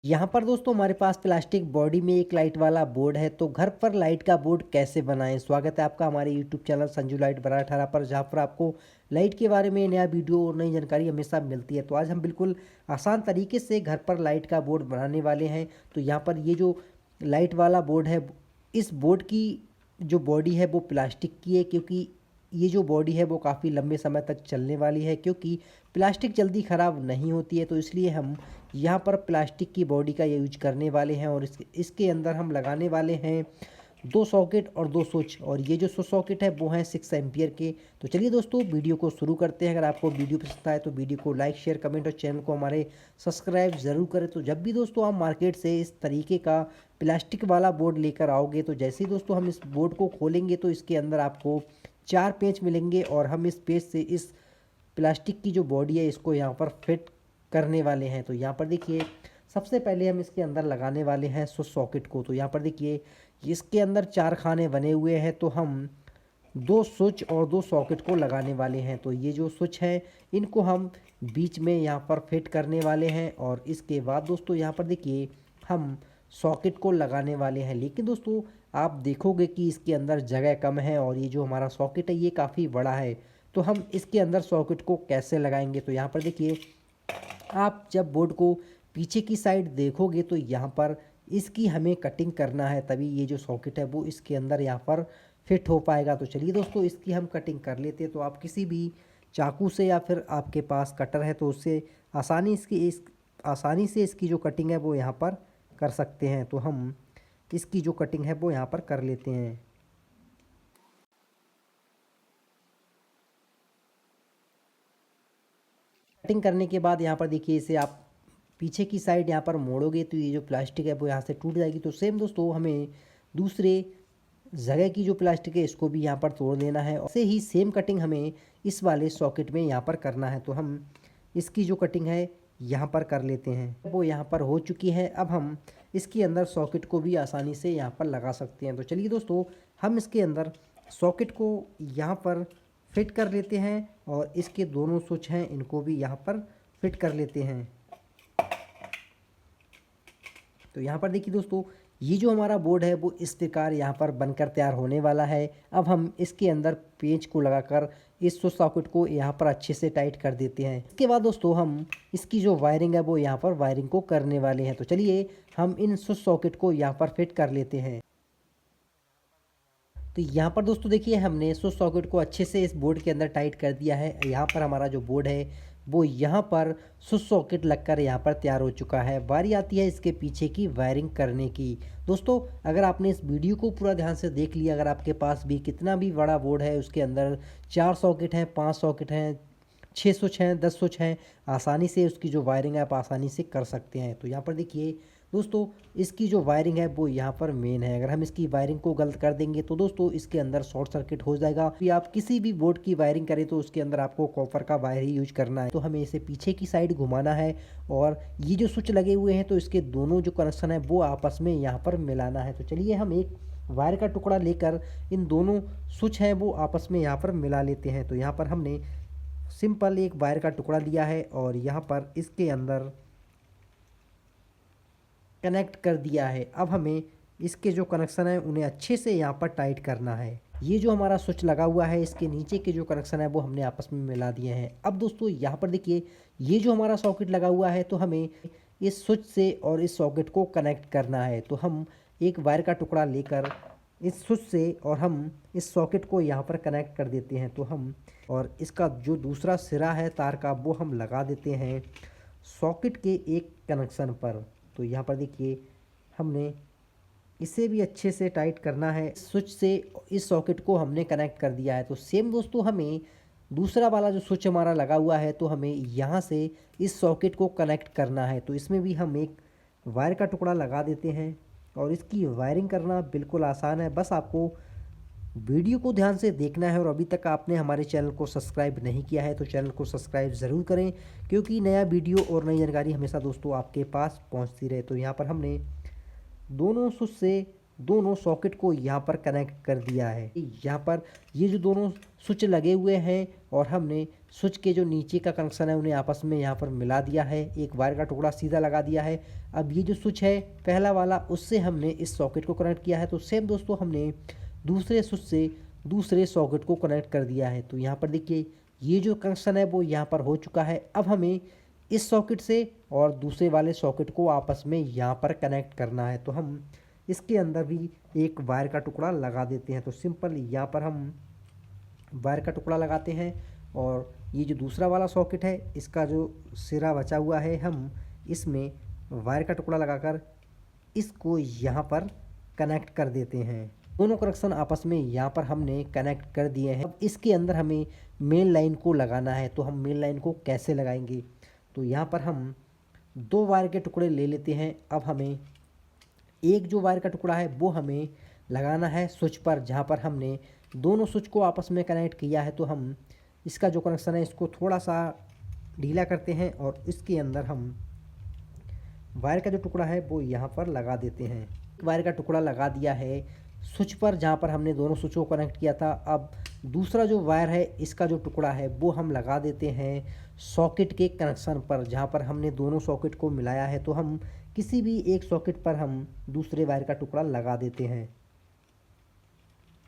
यहाँ पर दोस्तों हमारे पास प्लास्टिक बॉडी में एक लाइट वाला बोर्ड है। तो घर पर लाइट का बोर्ड कैसे बनाएं। स्वागत है आपका हमारे यूट्यूब चैनल संजू लाइट बड़ा 18 पर, जहाँ पर आपको लाइट के बारे में नया वीडियो और नई जानकारी हमेशा मिलती है। तो आज हम बिल्कुल आसान तरीके से घर पर लाइट का बोर्ड बनाने वाले हैं। तो यहाँ पर ये जो लाइट वाला बोर्ड है, इस बोर्ड की जो बॉडी है वो प्लास्टिक की है, क्योंकि ये जो बॉडी है वो काफ़ी लंबे समय तक चलने वाली है, क्योंकि प्लास्टिक जल्दी ख़राब नहीं होती है। तो इसलिए हम यहाँ पर प्लास्टिक की बॉडी का यूज करने वाले हैं और इसके अंदर हम लगाने वाले हैं 2 सॉकेट और 2 स्विच। और ये जो सॉकेट है वो हैं 6 एम्पियर के। तो चलिए दोस्तों वीडियो को शुरू करते हैं। अगर आपको वीडियो पसंद आए तो वीडियो को लाइक शेयर कमेंट और चैनल को हमारे सब्सक्राइब ज़रूर करें। तो जब भी दोस्तों आप मार्केट से इस तरीके का प्लास्टिक वाला बोर्ड लेकर आओगे, तो जैसे ही दोस्तों हम इस बोर्ड को खोलेंगे तो इसके अंदर आपको 4 पेंच मिलेंगे और हम इस पेंच से इस प्लास्टिक की जो बॉडी है इसको यहाँ पर फिट करने वाले हैं। तो यहाँ पर देखिए सबसे पहले हम इसके अंदर लगाने वाले हैं स्विच सॉकेट को। तो यहाँ पर देखिए इसके अंदर 4 खाने बने हुए हैं, तो हम 2 स्विच और 2 सॉकेट को लगाने वाले हैं। तो ये जो स्विच है इनको हम बीच में यहाँ पर फिट करने वाले हैं और इसके बाद दोस्तों यहाँ पर देखिए हम सॉकेट को लगाने वाले हैं। लेकिन दोस्तों आप देखोगे कि इसके अंदर जगह कम है और ये जो हमारा सॉकेट है ये काफ़ी बड़ा है। तो हम इसके अंदर सॉकेट को कैसे लगाएंगे। तो यहाँ पर देखिए आप जब बोर्ड को पीछे की साइड देखोगे तो यहाँ पर इसकी हमें कटिंग करना है, तभी ये जो सॉकेट है वो इसके अंदर यहाँ पर फिट हो पाएगा। तो चलिए दोस्तों इसकी हम कटिंग कर लेते हैं। तो आप किसी भी चाकू से या फिर आपके पास कटर है तो उससे आसानी से इसकी जो कटिंग है वो यहाँ पर कर सकते हैं। तो हम इसकी जो कटिंग है वो यहाँ पर कर लेते हैं। कटिंग करने के बाद यहाँ पर देखिए इसे आप पीछे की साइड यहाँ पर मोड़ोगे तो ये जो प्लास्टिक है वो यहाँ से टूट जाएगी। तो सेम दोस्तों हमें दूसरे जगह की जो प्लास्टिक है इसको भी यहाँ पर तोड़ देना है। ऐसे ही सेम कटिंग हमें इस वाले सॉकेट में यहाँ पर करना है। तो हम इसकी जो कटिंग है यहाँ पर कर लेते हैं। वो यहाँ पर हो चुकी है। अब हम इसके अंदर सॉकेट को भी आसानी से यहाँ पर लगा सकते हैं। तो चलिए दोस्तों हम इसके अंदर सॉकेट को यहाँ पर फिट कर लेते हैं और इसके दोनों स्विच हैं इनको भी यहाँ पर फिट कर लेते हैं। तो यहाँ पर देखिए दोस्तों ये जो हमारा बोर्ड है वो इस प्रकार यहाँ पर बनकर तैयार होने वाला है। अब हम इसके अंदर पेंच को लगाकर इस स्विच सॉकेट को यहाँ पर अच्छे से टाइट कर देते हैं। इसके बाद दोस्तों हम इसकी जो वायरिंग है वो यहाँ पर वायरिंग को करने वाले हैं। तो चलिए हम इन स्विच सॉकेट को यहाँ पर फिट कर लेते हैं। तो यहाँ पर दोस्तों देखिए हमने स्विच सॉकेट को अच्छे से इस बोर्ड के अंदर टाइट कर दिया है। यहाँ पर हमारा जो बोर्ड है वो यहाँ पर स्विच सॉकेट लगकर यहाँ पर तैयार हो चुका है। बारी आती है इसके पीछे की वायरिंग करने की। दोस्तों अगर आपने इस वीडियो को पूरा ध्यान से देख लिया, अगर आपके पास भी कितना भी बड़ा बोर्ड है उसके अंदर 4 सॉकेट हैं, 5 सॉकेट हैं, 6 स्विच हैं, 10 स्विच हैं, आसानी से उसकी जो वायरिंग है आप आसानी से कर सकते हैं। तो यहाँ पर देखिए दोस्तों इसकी जो वायरिंग है वो यहाँ पर मेन है। अगर हम इसकी वायरिंग को गलत कर देंगे तो दोस्तों इसके अंदर शॉर्ट सर्किट हो जाएगा। फिर आप किसी भी बोर्ड की वायरिंग करें तो उसके अंदर आपको कॉपर का वायर ही यूज करना है। तो हमें इसे पीछे की साइड घुमाना है और ये जो स्विच लगे हुए हैं तो इसके दोनों जो कनेक्शन है वो आपस में यहाँ पर मिलाना है। तो चलिए हम एक वायर का टुकड़ा लेकर इन दोनों स्विच हैं वो आपस में यहाँ पर मिला लेते हैं। तो यहाँ पर हमने सिंपल एक वायर का टुकड़ा लिया है और यहाँ पर इसके अंदर कनेक्ट कर दिया है। अब हमें इसके जो कनेक्शन है उन्हें अच्छे से यहाँ पर टाइट करना है। ये जो हमारा स्विच लगा हुआ है इसके नीचे के जो कनेक्शन है वो हमने आपस में मिला दिए हैं। अब दोस्तों यहाँ पर देखिए ये जो हमारा सॉकेट लगा हुआ है तो हमें इस स्विच से और इस सॉकेट को कनेक्ट करना है। तो हम एक वायर का टुकड़ा लेकर इस स्विच से और हम इस सॉकेट को यहाँ पर कनेक्ट कर देते हैं। तो हम और इसका जो दूसरा सिरा है तार का वो हम लगा देते हैं सॉकेट के एक कनेक्शन पर। तो यहाँ पर देखिए हमने इसे भी अच्छे से टाइट करना है। स्विच से इस सॉकेट को हमने कनेक्ट कर दिया है। तो सेम दोस्तों हमें दूसरा वाला जो स्विच हमारा लगा हुआ है तो हमें यहाँ से इस सॉकेट को कनेक्ट करना है। तो इसमें भी हम एक वायर का टुकड़ा लगा देते हैं और इसकी वायरिंग करना बिल्कुल आसान है। बस आपको वीडियो को ध्यान से देखना है और अभी तक आपने हमारे चैनल को सब्सक्राइब नहीं किया है तो चैनल को सब्सक्राइब ज़रूर करें, क्योंकि नया वीडियो और नई जानकारी हमेशा दोस्तों आपके पास पहुंचती रहे। तो यहाँ पर हमने दोनों स्विच से दोनों सॉकेट को यहाँ पर कनेक्ट कर दिया है। यहाँ पर ये जो दोनों स्विच लगे हुए हैं और हमने स्विच के जो नीचे का कनेक्शन है उन्हें आपस में यहाँ पर मिला दिया है, एक वायर का टुकड़ा सीधा लगा दिया है। अब ये जो स्विच है पहला वाला, उससे हमने इस सॉकेट को कनेक्ट किया है। तो सेम दोस्तों हमने दूसरे स्विच से दूसरे सॉकेट को कनेक्ट कर दिया है। तो यहाँ पर देखिए ये जो कनेक्शन है वो यहाँ पर हो चुका है। अब हमें इस सॉकेट से और दूसरे वाले सॉकेट को आपस में यहाँ पर कनेक्ट करना है। तो हम इसके अंदर भी एक वायर का टुकड़ा लगा देते हैं। तो सिंपल यहाँ पर हम वायर का टुकड़ा लगाते हैं और ये जो दूसरा वाला सॉकेट है इसका जो सिरा बचा हुआ है हम इसमें वायर का टुकड़ा लगाकर इसको यहाँ पर कनेक्ट कर देते हैं। दोनों कनेक्शन आपस में यहाँ पर हमने कनेक्ट कर दिए हैं। अब इसके अंदर हमें मेन लाइन को लगाना है। तो हम मेन लाइन को कैसे लगाएंगे, तो यहाँ पर हम दो वायर के टुकड़े ले लेते हैं। अब हमें एक जो वायर का टुकड़ा है वो हमें लगाना है स्विच पर, जहाँ पर हमने दोनों स्विच को आपस में कनेक्ट किया है। तो हम इसका जो कनेक्शन है इसको थोड़ा सा ढीला करते हैं और इसके अंदर हम वायर का जो टुकड़ा है वो यहाँ पर लगा देते हैं। वायर का टुकड़ा लगा दिया है स्विच पर जहाँ पर हमने दोनों स्विच को कनेक्ट किया था। अब दूसरा जो वायर है इसका जो टुकड़ा है वो हम लगा देते हैं सॉकेट के कनेक्शन पर, जहाँ पर हमने दोनों सॉकेट को मिलाया है। तो हम किसी भी एक सॉकेट पर हम दूसरे वायर का टुकड़ा लगा देते हैं।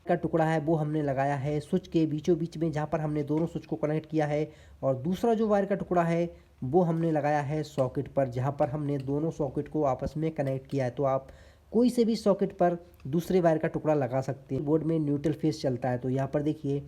का टुकड़ा है वो हमने लगाया है स्विच के बीचों बीच में, जहाँ पर हमने दोनों स्विच को कनेक्ट किया है। और दूसरा जो वायर का टुकड़ा है वो हमने लगाया है सॉकेट पर, जहाँ पर हमने दोनों सॉकेट को आपस में कनेक्ट किया है। तो आप कोई से भी सॉकेट पर दूसरे वायर का टुकड़ा लगा सकते हैं। बोर्ड में न्यूट्रल फेस चलता है। तो यहाँ पर देखिए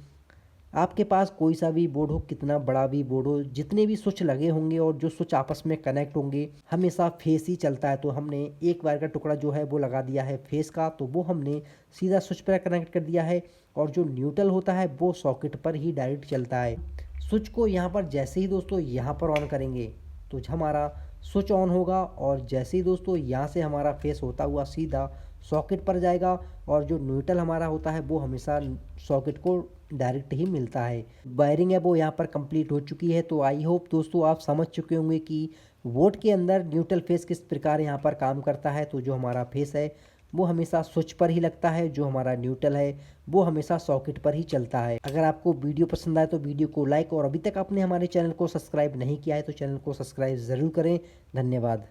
आपके पास कोई सा भी बोर्ड हो, कितना बड़ा भी बोर्ड हो, जितने भी स्विच लगे होंगे और जो स्विच आपस में कनेक्ट होंगे हमेशा फेस ही चलता है। तो हमने एक वायर का टुकड़ा जो है वो लगा दिया है फेस का, तो वो हमने सीधा स्विच पर कनेक्ट कर दिया है। और जो न्यूट्रल होता है वो सॉकेट पर ही डायरेक्ट चलता है। स्विच को यहाँ पर जैसे ही दोस्तों यहाँ पर ऑन करेंगे तो हमारा स्विच ऑन होगा, और जैसे ही दोस्तों यहाँ से हमारा फेस होता हुआ सीधा सॉकेट पर जाएगा। और जो न्यूट्रल हमारा होता है वो हमेशा सॉकेट को डायरेक्ट ही मिलता है। वायरिंग है वो यहाँ पर कंप्लीट हो चुकी है। तो आई होप दोस्तों आप समझ चुके होंगे कि बोर्ड के अंदर न्यूट्रल फेस किस प्रकार यहाँ पर काम करता है। तो जो हमारा फेस है वो हमेशा स्विच पर ही लगता है, जो हमारा न्यूट्रल है वो हमेशा सॉकेट पर ही चलता है। अगर आपको वीडियो पसंद आए तो वीडियो को लाइक, और अभी तक आपने हमारे चैनल को सब्सक्राइब नहीं किया है तो चैनल को सब्सक्राइब ज़रूर करें। धन्यवाद।